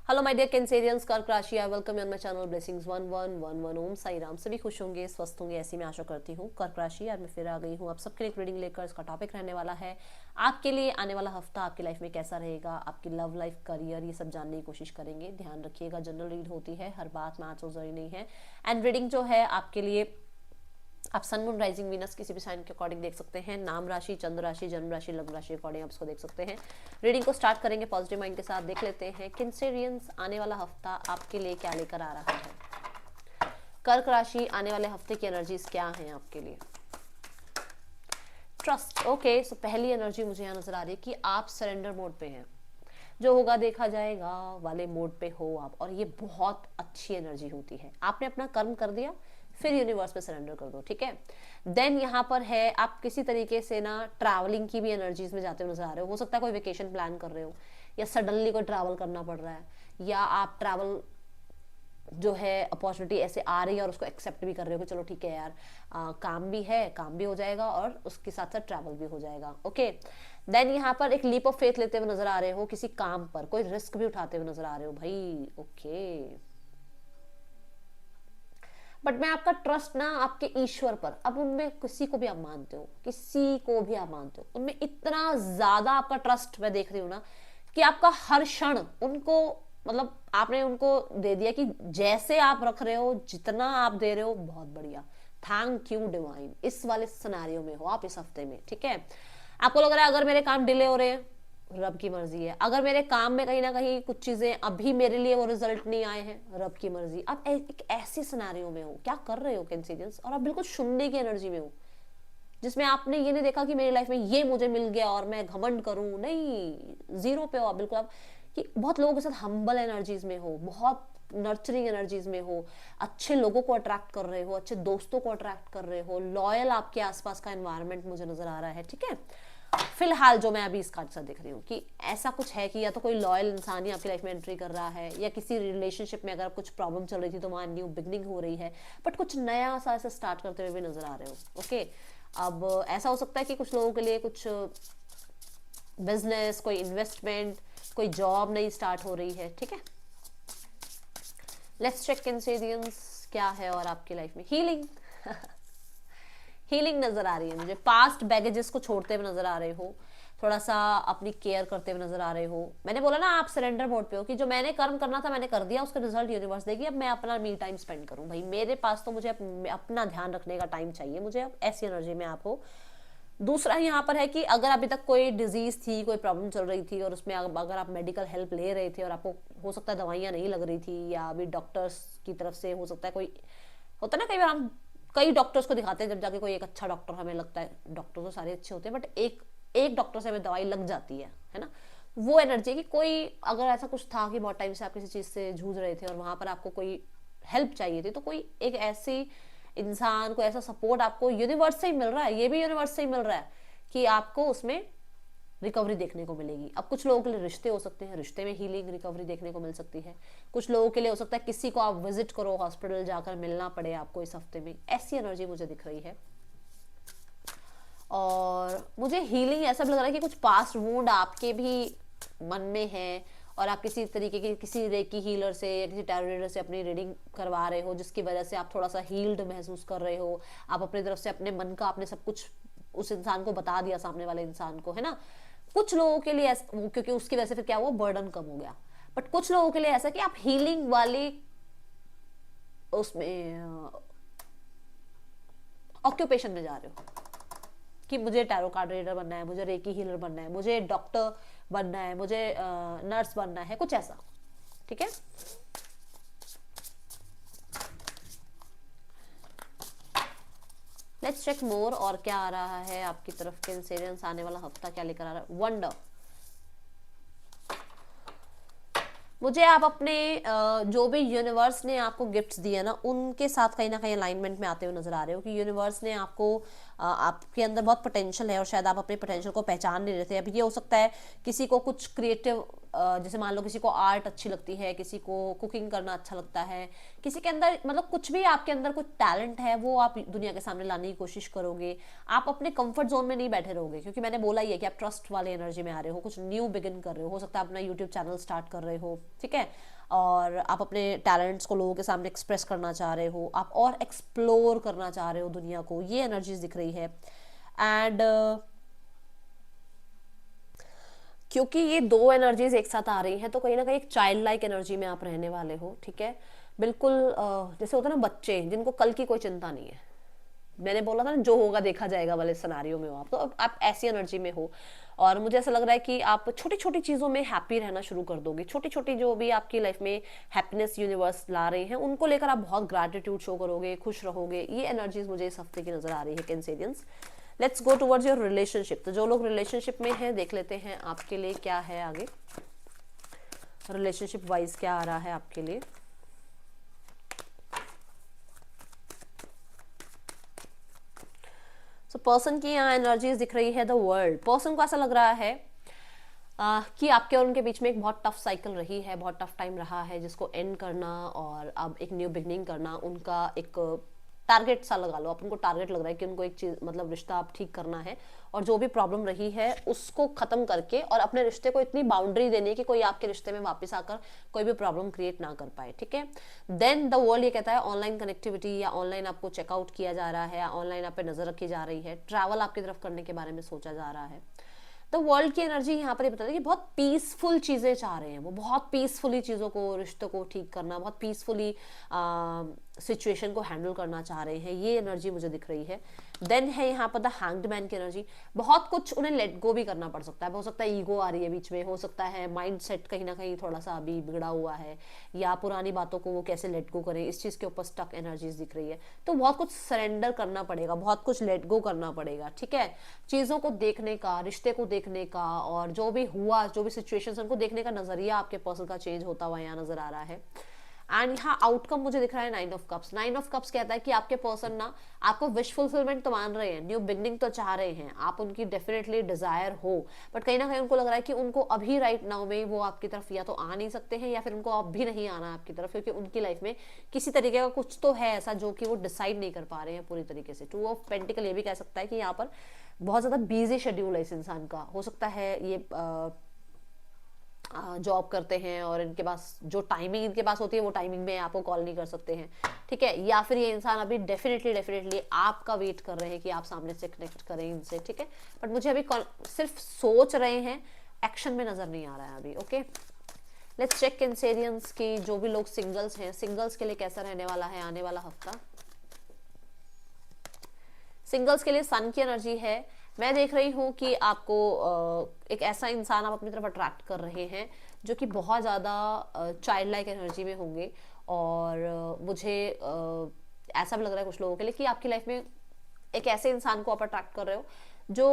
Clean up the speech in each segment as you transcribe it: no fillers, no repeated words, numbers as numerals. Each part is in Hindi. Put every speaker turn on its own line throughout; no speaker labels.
हेलो माय डियर कैंसेरियंस, कर्क राशि, I welcome you on my channel blessings 1111। ओम साई राम। सभी खुश होंगे, स्वस्थ होंगे, ऐसी मैं आशा करती हूँ। कर्क राशि, आज मैं फिर आ गई हूँ आप सबके लिए एक रीडिंग लेकर। इसका टॉपिक रहने वाला है आपके लिए आने वाला हफ्ता आपकी लाइफ में कैसा रहेगा, आपकी लव लाइफ, करियर, ये सब जानने की कोशिश करेंगे। ध्यान रखिएगा, जनरल रीड होती है, हर बात मैच हो जरूरी नहीं है। एंड रीडिंग जो है आपके लिए आप सन मून राइजिंग वीनस किसी भी साइन के अकॉर्डिंग देख सकते हैं। नाम राशि, चंद्र राशि, जन्म राशि, लग्न राशि अकॉर्डिंग आप इसको देख सकते हैं। रीडिंग को स्टार्ट करेंगे पॉजिटिव माइंड के साथ। देख लेते हैं कैंसेरियंस आने वाला हफ्ता आपके लिए क्या लेकर आ रहा है। कर्क राशि, आने वाले हफ्ते की एनर्जीज क्या हैं आपके लिए। Trust, okay. सो पहली एनर्जी मुझे यहाँ नजर आ रही है कि आप सरेंडर मोड पे हैं। जो होगा देखा जाएगा वाले मोड पे हो आप, और ये बहुत अच्छी एनर्जी होती है। आपने अपना कर्म कर दिया, फिर यूनिवर्स पे सरेंडर कर दो, ठीक है। देन यहाँ पर है आप किसी तरीके से ना ट्रैवलिंग की भी एनर्जीज में जाते हुए नजर आ रहे हो सकता है कोई वेकेशन प्लान कर रहे हो, या सडनली कोई ट्रैवल करना पड़ रहा है, या आप ट्रैवल जो है अपॉर्चुनिटी ऐसे आ रही है और उसको एक्सेप्ट भी कर रहे हो कि चलो ठीक है यार, काम भी है, काम भी हो जाएगा और उसके साथ साथ ट्रैवल भी हो जाएगा, ओके। देन यहाँ पर एक लीप ऑफ फेथ लेते हुए नजर आ रहे हो किसी काम पर, कोई रिस्क भी उठाते हुए नजर आ रहे हो भाई, ओके। बट मैं आपका ट्रस्ट ना आपके ईश्वर पर, अब उनमें किसी को भी आप मानते हो, किसी को भी आप मानते हो, उनमें इतना ज्यादा आपका ट्रस्ट मैं देख रही हूँ ना कि आपका हर क्षण उनको, मतलब आपने उनको दे दिया कि जैसे आप रख रहे हो, जितना आप दे रहे हो, बहुत बढ़िया, थैंक यू डिवाइन। इस वाले सिनेरियो में हो आप इस हफ्ते में, ठीक है। आपको लग रहा है अगर मेरे काम डिले हो रहे हैं, रब की मर्जी है। अगर मेरे काम में कहीं ना कहीं कुछ चीजें अभी मेरे लिए वो रिजल्ट नहीं आए हैं, रब की मर्जी। आप एक ऐसी सिनेरियो में हो, क्या कर रहे हो कैंसेरियंस, और आप बिल्कुल शून्य की एनर्जी में हो, जिसमें आपने ये नहीं देखा कि मेरी लाइफ में ये मुझे मिल गया और मैं घमंड करूं, नहीं, जीरो पे हो आप बिल्कुल। आप कि बहुत लोगों के साथ हम्बल एनर्जीज में हो, बहुत नर्चरिंग एनर्जीज में हो, अच्छे लोगों को अट्रैक्ट कर रहे हो, अच्छे दोस्तों को अट्रैक्ट कर रहे हो, लॉयल आपके आसपास का एनवायरनमेंट मुझे नजर आ रहा है, ठीक है। फिलहाल जो मैं अभी इस कार्ड से देख रही हूँ कि ऐसा कुछ है कि या तो कोई लॉयल इंसान ही आपकी लाइफ में एंट्री कर रहा है, या किसी रिलेशनशिप में अगर कुछ प्रॉब्लम चल रही थी तो वहाँ न्यू बिगनिंग हो रही है, बट कुछ नया सा ऐसे स्टार्ट करते हुए भी नजर आ रहे हो, ओके। अब ऐसा हो सकता है कि कुछ लोगों के लिए कुछ बिजनेस, कोई इन्वेस्टमेंट, कोई जॉब नई स्टार्ट हो रही है, ठीक है। लेट्स चेक कैंसेरियंस क्या है और आपकी लाइफ में। हीलिंग हीलिंग नजर आ रही है मुझे। पास्ट बैगेजेस को छोड़ते हुए नजर आ रहे हो, थोड़ा सा अपनी केयर करते हुए नजर आ रहे हो। मैंने बोला ना आप सरेंडर मोड पे हो कि जो मैंने कर्म करना था मैंने कर दिया, उसका रिजल्ट यूनिवर्स देगी। अब मैं अपना मी टाइम स्पेंड करूं भाई, मेरे पास तो मुझे अपना ध्यान रखने का टाइम चाहिए मुझे, अब ऐसी एनर्जी में आप हो। दूसरा यहाँ पर है कि अगर अभी तक कोई डिजीज थी, कोई प्रॉब्लम चल रही थी और उसमें अगर आप मेडिकल हेल्प ले रहे थे और आपको हो सकता है दवाइयाँ नहीं लग रही थी, या अभी डॉक्टर्स की तरफ से हो सकता है कोई, होता है ना कई बार हम कई डॉक्टर्स को दिखाते हैं, जब जाके कोई एक अच्छा डॉक्टर हमें लगता है, डॉक्टर तो सारे अच्छे होते हैं बट एक एक डॉक्टर से हमें दवाई लग जाती है ना। वो एनर्जी कि कोई अगर ऐसा कुछ था कि बहुत टाइम से आप किसी चीज से जूझ रहे थे और वहां पर आपको कोई हेल्प चाहिए थी, तो कोई एक ऐसी इंसान को ऐसा सपोर्ट आपको यूनिवर्स से ही मिल रहा है, ये भी यूनिवर्स से ही मिल रहा है कि आपको उसमें रिकवरी देखने को मिलेगी। अब कुछ लोगों के लिए रिश्ते हो सकते हैं, रिश्ते में हीलिंग रिकवरी देखने को मिल सकती है। कुछ लोगों के लिए हो सकता है किसी को आप विजिट करो, हॉस्पिटल जाकर मिलना पड़े आपको इस हफ्ते में, ऐसी एनर्जी मुझे दिख रही है। और मुझे हीलिंग ऐसा भी लग रहा है कि कुछ पास्ट वुंड आपके भी मन में है, और आप किसी तरीके की किसी रेकी हीलर से या किसी टैरो रीडर से अपनी रीडिंग करवा रहे हो, जिसकी वजह से आप थोड़ा सा हील्ड महसूस कर रहे हो। आप अपनी तरफ से अपने मन का आपने सब कुछ उस इंसान को बता दिया, सामने वाले इंसान को, है ना। कुछ लोगों के लिए क्योंकि उसकी वजह से फिर क्या हुआ, बर्डन कम हो गया। बट कुछ लोगों के लिए ऐसा कि आप हीलिंग वाली उसमें ऑक्यूपेशन में जा रहे हो कि मुझे टैरो कार्ड रीडर बनना है, मुझे रेकी हीलर बनना है, मुझे डॉक्टर बनना है, मुझे नर्स बनना है, कुछ ऐसा, ठीक है। लेट्स चेक मोर, और क्या आ रहा है आपकी तरफ कैंसेरियंस आने वाला हफ्ता क्या लेकर आ रहा है। वंडर, मुझे आप अपने जो भी यूनिवर्स ने आपको गिफ्ट्स दिए ना उनके साथ कहीं ना कहीं अलाइनमेंट में आते हुए नजर आ रहे हो कि यूनिवर्स ने आपको आपके अंदर बहुत पोटेंशियल है और शायद आप अपने पोटेंशियल को पहचान नहीं रहे थे। अब ये हो सकता है किसी को कुछ क्रिएटिव, जैसे मान लो किसी को आर्ट अच्छी लगती है, किसी को कुकिंग करना अच्छा लगता है, किसी के अंदर मतलब कुछ भी आपके अंदर कुछ टैलेंट है वो आप दुनिया के सामने लाने की कोशिश करोगे। आप अपने कंफर्ट जोन में नहीं बैठे रहोगे, क्योंकि मैंने बोला ही है कि आप ट्रस्ट वाले एनर्जी में आ रहे हो, कुछ न्यू बिगिन कर रहे हो सकता है अपना यूट्यूब चैनल स्टार्ट कर रहे हो, ठीक है। और आप अपने टैलेंट्स को लोगों के सामने एक्सप्रेस करना चाह रहे हो, आप और एक्सप्लोर करना चाह रहे हो दुनिया को, ये एनर्जीज दिख रही है। एंड क्योंकि ये दो एनर्जीज एक साथ आ रही हैं तो कहीं ना कहीं एक चाइल्ड लाइक एनर्जी में आप रहने वाले हो, ठीक है। बिल्कुल जैसे होता है ना बच्चे जिनको कल की कोई चिंता नहीं है, मैंने बोला था ना जो होगा देखा जाएगा वाले सिनारियो में हो आप, तो अब आप ऐसी एनर्जी में हो। और मुझे ऐसा लग रहा है कि आप छोटी छोटी चीज़ों में हैप्पी रहना शुरू कर दोगे, छोटी छोटी जो भी आपकी लाइफ में हैप्पीनेस यूनिवर्स ला रही हैं उनको लेकर आप बहुत ग्रैटिट्यूड शो करोगे, खुश रहोगे। ये एनर्जीज मुझे इस हफ्ते की नजर आ रही है Cancerians. Let's go towards your relationship. तो जो लोग रिलेशनशिप में हैं देख लेते हैं आपके लिए क्या है आगे, रिलेशनशिप वाइज क्या आ रहा है आपके लिए। सो पर्सन की यहाँ एनर्जीज दिख रही है द वर्ल्ड। पर्सन को ऐसा लग रहा है कि आपके और उनके बीच में एक बहुत टफ साइकिल रही है, बहुत टफ टाइम रहा है जिसको एंड करना और अब एक न्यू बिगनिंग करना उनका एक टारगेट सा लगा लो। आप उनको टारगेट लग रहा है कि उनको एक चीज मतलब रिश्ता आप ठीक करना है और जो भी प्रॉब्लम रही है उसको खत्म करके और अपने रिश्ते को इतनी बाउंड्री देनी है कि कोई आपके रिश्ते में वापस आकर कोई भी प्रॉब्लम क्रिएट ना कर पाए, ठीक है। देन द वर्ल्ड ये कहता है ऑनलाइन कनेक्टिविटी या ऑनलाइन आपको चेकआउट किया जा रहा है, ऑनलाइन आप पे नजर रखी जा रही है, ट्रैवल आपकी तरफ करने के बारे में सोचा जा रहा है। तो वर्ल्ड की एनर्जी यहाँ पर ये बता रही है कि बहुत पीसफुल चीज़ें चाह रहे हैं वो, बहुत पीसफुली चीज़ों को रिश्तों को ठीक करना, बहुत पीसफुली सिचुएशन को हैंडल करना चाह रहे हैं, ये एनर्जी मुझे दिख रही है। देन है यहाँ पर द हैंग्ड मैन की एनर्जी। बहुत कुछ उन्हें लेट गो भी करना पड़ सकता है, हो सकता है ईगो आ रही है बीच में, हो सकता है माइंड सेट कहीं ना कहीं थोड़ा सा अभी बिगड़ा हुआ है या पुरानी बातों को वो कैसे लेट गो करें इस चीज़ के ऊपर स्टक एनर्जीज दिख रही है। तो बहुत कुछ सरेंडर करना पड़ेगा, बहुत कुछ लेट गो करना पड़ेगा, ठीक है। चीज़ों को देखने का, रिश्ते को देखने का और जो भी हुआ, जो भी सिचुएशन उनको देखने का नजरिया आपके पर्सन का चेंज होता हुआ यहाँ नजर आ रहा है। एंड यहाँ आउटकम मुझे दिख रहा है 9 ऑफ कप्स। 9 ऑफ कप्स कहता है कि आपके पर्सन ना आपको विश फुलफिलमेंट तो मान रहे हैं, न्यू बिगनिंग तो चाह रहे हैं, आप उनकी डेफिनेटली डिजायर हो, बट कहीं ना कहीं उनको लग रहा है कि उनको अभी राइट नाउ में वो आपकी तरफ या तो आ नहीं सकते हैं या फिर उनको अब भी नहीं आना आपकी तरफ, क्योंकि उनकी लाइफ में किसी तरीके का कुछ तो है ऐसा जो कि वो डिसाइड नहीं कर पा रहे हैं पूरी तरीके से। 2 ऑफ पेंटिकल ये भी कह सकता है कि यहाँ पर बहुत ज़्यादा बिजी शेड्यूल है इस इंसान का। हो सकता है ये जॉब करते हैं और इनके पास जो टाइमिंग इनके पास होती है वो टाइमिंग में आपको कॉल नहीं कर सकते हैं, ठीक है। या फिर ये इंसान अभी डेफिनेटली आपका वेट कर रहे हैं कि आप सामने से कनेक्ट करें इनसे, ठीक है। बट मुझे अभी सिर्फ सोच रहे हैं, एक्शन में नजर नहीं आ रहा है अभी, ओके। लेट्स चेक कैंसेरियंस की जो भी लोग सिंगल्स हैं, सिंगल्स के लिए कैसा रहने वाला है आने वाला हफ्ता। सिंगल्स के लिए सन की एनर्जी है। मैं देख रही हूँ कि आपको एक ऐसा इंसान आप अपनी तरफ अट्रैक्ट कर रहे हैं जो कि बहुत ज़्यादा चाइल्ड लाइक एनर्जी में होंगे और मुझे ऐसा भी लग रहा है कुछ लोगों के लिए कि आपकी लाइफ में एक ऐसे इंसान को आप अट्रैक्ट कर रहे हो जो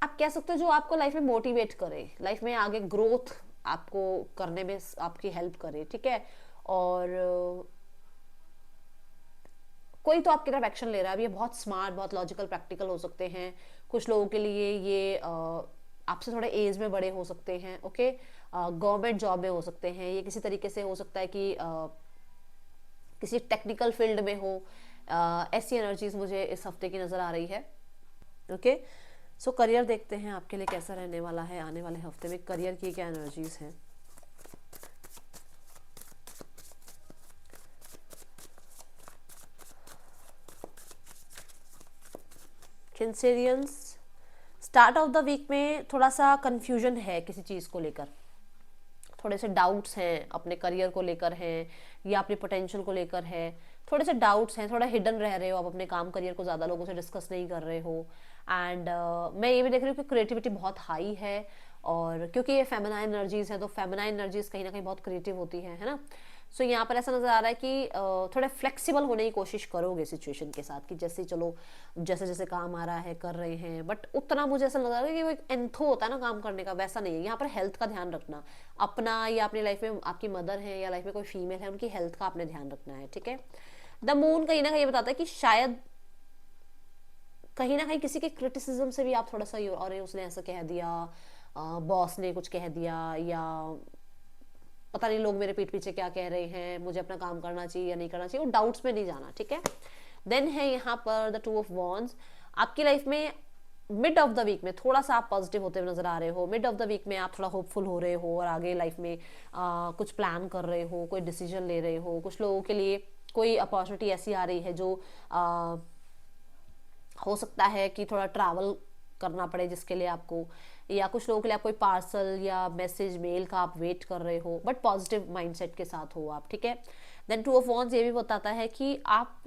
आप कह सकते हो जो आपको लाइफ में मोटिवेट करे, लाइफ में आगे ग्रोथ आपको करने में आपकी हेल्प करे, ठीक है। और कोई तो आपकी तरफ एक्शन ले रहा है। अब ये बहुत स्मार्ट, बहुत लॉजिकल, प्रैक्टिकल हो सकते हैं। कुछ लोगों के लिए ये आपसे थोड़े एज में बड़े हो सकते हैं, ओके। गवर्नमेंट जॉब में हो सकते हैं, ये किसी तरीके से हो सकता है कि किसी टेक्निकल फील्ड में हो। ऐसी एनर्जीज मुझे इस हफ्ते की नज़र आ रही है, ओके। सो करियर देखते हैं आपके लिए कैसा रहने वाला है आने वाले हफ्ते में, करियर की क्या एनर्जीज हैं। Cancerians start of the week में थोड़ा सा कंफ्यूजन है किसी चीज़ को लेकर, थोड़े से डाउट्स हैं अपने करियर को लेकर हैं या अपने पोटेंशियल को लेकर है, थोड़े से डाउट्स हैं, थोड़ा हिडन रह रहे हो आप अपने काम करियर को ज़्यादा लोगों से डिस्कस नहीं कर रहे हो। एंड मैं ये भी देख रही हूँ कि क्रिएटिविटी बहुत हाई है और क्योंकि ये फेमिनाइन एनर्जीज हैं तो फेमिनाइन एनर्जीज कहीं ना कहीं बहुत क्रिएटिव होती है ना। सो यहाँ पर ऐसा नजर आ रहा है कि थोड़े फ्लेक्सिबल होने की कोशिश करोगे सिचुएशन के साथ कि जैसे चलो जैसे जैसे काम आ रहा है कर रहे हैं, बट उतना मुझे ऐसा लग रहा है कि वो एक एंथो होता है ना काम करने का, वैसा नहीं है। यहाँ पर हेल्थ का ध्यान रखना अपना या अपनी लाइफ में आपकी मदर है या लाइफ में कोई फीमेल है उनकी हेल्थ का आपने ध्यान रखना है, ठीक है। द मून कहीं ना कहीं बताता है कि शायद कहीं ना कहीं किसी के क्रिटिसिज्म से भी आप थोड़ा सा और उसने ऐसा कह दिया, बॉस ने कुछ कह दिया या पता नहीं लोग मेरे पीठ पीछे क्या कह रहे हैं, मुझे अपना काम करना चाहिए या नहीं करना चाहिए, वो डाउट्स में नहीं जाना, ठीक है। देन है यहाँ पर द 2 ऑफ वॉन्ड्स। आपकी लाइफ में मिड ऑफ द वीक में थोड़ा सा आप पॉजिटिव होते हुए नजर आ रहे हो, मिड ऑफ द वीक में आप थोड़ा होपफुल हो रहे हो और आगे लाइफ में कुछ प्लान कर रहे हो, कोई डिसीजन ले रहे हो। कुछ लोगों के लिए कोई अपॉर्चुनिटी ऐसी आ रही है जो हो सकता है कि थोड़ा ट्रैवल करना पड़े जिसके लिए आपको, या कुछ लोगों के लिए आप कोई पार्सल या मैसेज मेल का आप वेट कर रहे हो, बट पॉजिटिव माइंडसेट के साथ हो आप, ठीक है। देन टू ऑफ वॉन्ड्स ये भी बताता है कि आप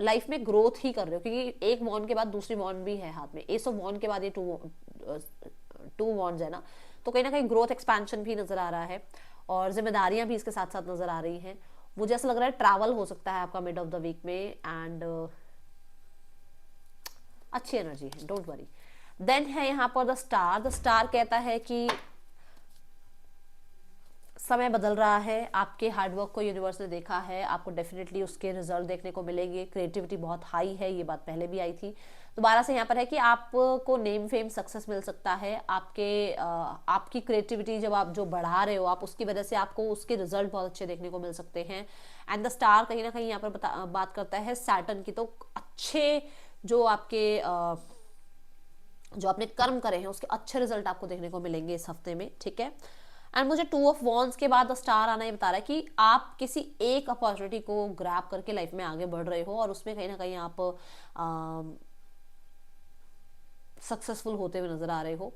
लाइफ में ग्रोथ ही कर रहे हो, क्योंकि एक वॉन्ड के बाद दूसरी वॉन्ड भी है हाथ में, एस ऑफ वॉन्ड के बाद ये टू वॉन्ड्स है ना, तो कहीं ना कहीं ग्रोथ एक्सपेंशन भी नजर आ रहा है और जिम्मेदारियां भी इसके साथ साथ नजर आ रही हैं। मुझे ऐसा लग रहा है ट्रैवल हो सकता है आपका मिड ऑफ द वीक में, एंड अच्छी एनर्जी है, डोंट वरी। देन है यहाँ पर द स्टार। द स्टार कहता है कि समय बदल रहा है, आपके हार्डवर्क को यूनिवर्स ने देखा है, आपको डेफिनेटली उसके रिजल्ट देखने को मिलेंगे। क्रिएटिविटी बहुत हाई है, ये बात पहले भी आई थी। दोबारा से यहाँ पर है कि आपको नेम फेम सक्सेस मिल सकता है, आपकी क्रिएटिविटी जब आप जो बढ़ा रहे हो आप, उसकी वजह से आपको उसके रिजल्ट बहुत अच्छे देखने को मिल सकते हैं। एंड द स्टार कहीं ना कहीं यहाँ पर बात करता है सैटर्न की, तो अच्छे जो आपके जो आपने कर्म करे हैं उसके अच्छे रिजल्ट आपको देखने को मिलेंगे इस हफ्ते में, ठीक है। एंड मुझे टू ऑफ वॉन्ड्स के बाद द स्टार आना ये बता रहा है कि आप किसी एक अपॉर्चुनिटी को ग्रैब करके लाइफ में आगे बढ़ रहे हो और उसमें कहीं ना कहीं आप सक्सेसफुल होते हुए नजर आ रहे हो।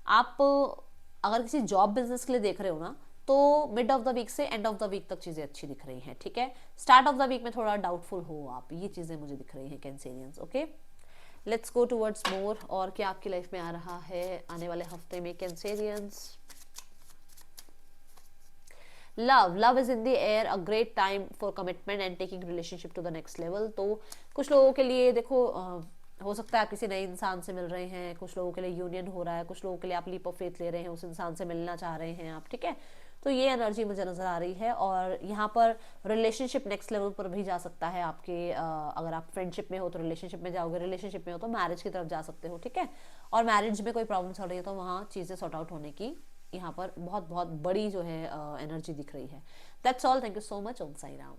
आप अगर किसी जॉब बिजनेस के लिए देख रहे हो ना, तो मिड ऑफ द वीक से एंड ऑफ द वीक तक चीजें अच्छी दिख रही हैं, ठीक है। स्टार्ट ऑफ द वीक में थोड़ा डाउटफुल हो आप, ये चीजें मुझे दिख रही हैं Cancerians, okay. Let's go towards मोर, और क्या आपकी लाइफ में आ रहा है आने वाले हफ्ते में Cancerians. Love is in the air, a great time for commitment and taking relationship to the next level. तो कुछ लोगों के लिए देखो हो सकता है आप किसी नए इंसान से मिल रहे हैं, कुछ लोगों के लिए यूनियन हो रहा है, कुछ लोगों के लिए आप लीप ऑफ फेथ ले रहे हैं, उस इंसान से मिलना चाह रहे हैं आप, ठीक है। तो ये एनर्जी मुझे नजर आ रही है, और यहाँ पर रिलेशनशिप नेक्स्ट लेवल पर भी जा सकता है आपके। अगर आप फ्रेंडशिप में हो तो रिलेशनशिप में जाओगे, रिलेशनशिप में हो तो मैरिज की तरफ जा सकते हो, ठीक है। और मैरिज में कोई प्रॉब्लम चल रही है तो वहाँ चीज़ें सॉर्ट आउट होने की यहाँ पर बहुत बहुत बड़ी जो है एनर्जी दिख रही है। That's all, thank you so much, Om Sai Ram.